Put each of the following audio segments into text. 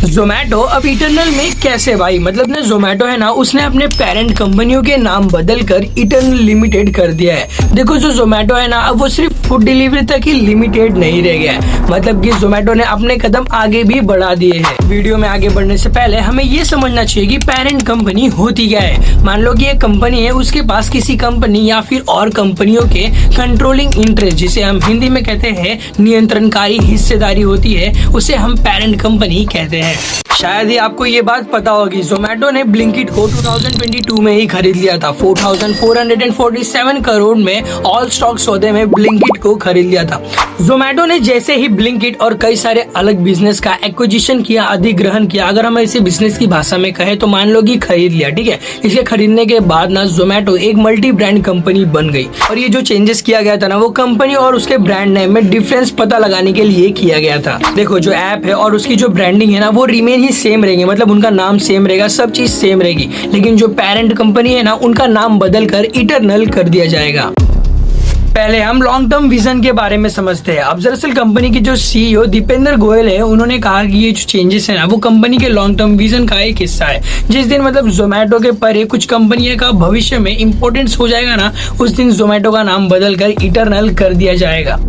जोमेटो अब इटरनल में कैसे भाई, मतलब ना जोमेटो है ना, उसने अपने पेरेंट कंपनियों के नाम बदल कर इटरनल लिमिटेड कर दिया है। देखो जो जोमेटो है ना, अब वो सिर्फ फूड डिलीवरी तक ही लिमिटेड नहीं रह गया है, मतलब कि जोमेटो ने अपने कदम आगे भी बढ़ा दिए हैं। वीडियो में आगे बढ़ने से पहले हमें ये समझना चाहिए कि पेरेंट कंपनी होती क्या है। मान लो कि एक कंपनी है, उसके पास किसी कंपनी या फिर और कंपनियों के कंट्रोलिंग इंटरेस्ट, जिसे हम हिंदी में कहते हैं नियंत्रणकारी हिस्सेदारी होती है, उसे हम पेरेंट कंपनी कहते हैं। शायद ही आपको ये बात पता होगी, जोमेटो ने ब्लिंकिट को 2022 में ही खरीद लिया था। 4,447 करोड़ में ऑल स्टॉक सौदे में ब्लिंकिट को खरीद लिया था। जोमेटो ने जैसे ही ब्लिंकिट और कई सारे अलग बिजनेस का एक्विजिशन किया, अधिग्रहण किया, अगर हम इसे बिजनेस की भाषा में कहें तो मान लो कि खरीद लिया, ठीक है। इसे खरीदने के बाद ना जोमेटो एक मल्टी ब्रांड कंपनी बन गई, और ये जो चेंजेस किया गया था ना, वो कंपनी और उसके ब्रांड नेम में डिफरेंस पता लगाने के लिए किया गया था। देखो जो ऐप है और उसकी जो ब्रांडिंग है ना, वो रिमेन ही सेम रहेंगे, मतलब उनका नाम सेम रहेगा, सब चीज सेम रहेगी, लेकिन जो पेरेंट कंपनी है ना, उनका नाम बदल कर इटरनल कर दिया जाएगा। पहले हम लॉन्ग टर्म विजन के बारे में समझते हैं। अब दरअसल कंपनी के जो सीईओ दीपेंद्र गोयल है, उन्होंने कहा कि ये जो चेंजेस है ना, वो कंपनी के लॉन्ग टर्म विजन का एक हिस्सा है। जिस दिन मतलब जोमेटो के परे कुछ कंपनियों का भविष्य में इंपॉर्टेंस हो जाएगा ना, उस दिन जोमेटो का नाम बदल कर इटरनल कर दिया जाएगा।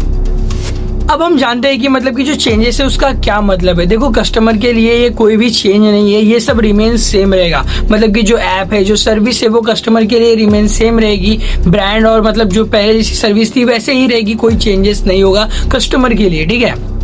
अब हम जानते हैं कि मतलब कि जो चेंजेस है उसका क्या मतलब है। देखो कस्टमर के लिए ये कोई भी चेंज नहीं है, ये सब रिमेन सेम रहेगा। मतलब कि जो ऐप है, जो सर्विस है, वो कस्टमर के लिए रिमेन सेम रहेगी। ब्रांड और मतलब जो पहले जैसी सर्विस थी वैसे ही रहेगी, कोई चेंजेस नहीं होगा कस्टमर के लिए, ठीक है।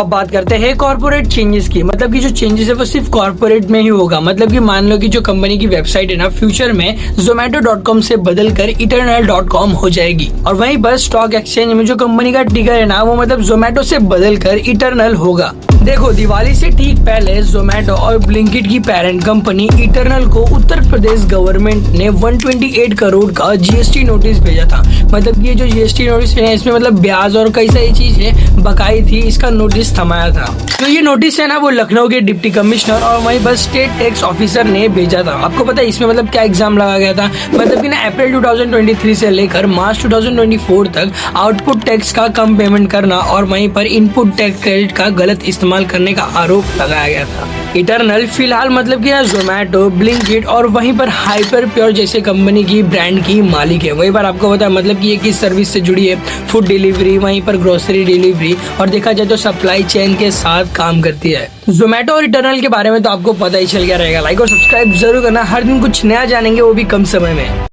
अब बात करते हैं कॉर्पोरेट चेंजेस की। मतलब कि जो चेंजेस है वो सिर्फ कॉर्पोरेट में ही होगा। मतलब कि मान लो कि जो कंपनी की वेबसाइट है ना, फ्यूचर में zomato.com से बदलकर eternal.com हो जाएगी, और वहीं पर स्टॉक एक्सचेंज में जो कंपनी का टिकर है ना, वो मतलब जोमेटो से बदलकर इटरनल होगा। देखो दिवाली से ठीक पहले जोमेटो और ब्लिंकिट की पेरेंट कंपनी इटरनल को उत्तर प्रदेश गवर्नमेंट ने 128 करोड़ का जीएसटी नोटिस भेजा था। मतलब ये जो जीएसटी नोटिस है, इसमें मतलब ब्याज और कई सारी चीजें बकाई थी, इसका नोटिस थमाया था। तो ये नोटिस है ना, वो लखनऊ के डिप्टी कमिश्नर और वहीं पर स्टेट टैक्स ऑफिसर ने भेजा था। आपको पता है इसमें मतलब क्या एग्जाम लगा गया था? मतलब कि ना अप्रैल 2023 से लेकर मार्च 2024 तक आउटपुट टैक्स का कम पेमेंट करना और वहीं पर इनपुट टैक्स क्रेडिट का गलत इस्तेमाल करने का आरोप लगाया गया था। इटरनल फिलहाल मतलब कि जोमेटो, ब्लिंकिट और वहीं पर हाइपर प्योर जैसे कंपनी की ब्रांड की मालिक है। वहीं पर आपको पता है मतलब कि ये किस सर्विस से जुड़ी है, फूड डिलीवरी, वहीं पर ग्रोसरी डिलीवरी, और देखा जाए तो सप्लाई चेन के साथ काम करती है। जोमेटो और इटरनल के बारे में तो आपको पता ही चल गया रहेगा। लाइक और सब्सक्राइब जरूर करना, हर दिन कुछ नया जानेंगे, वो भी कम समय में।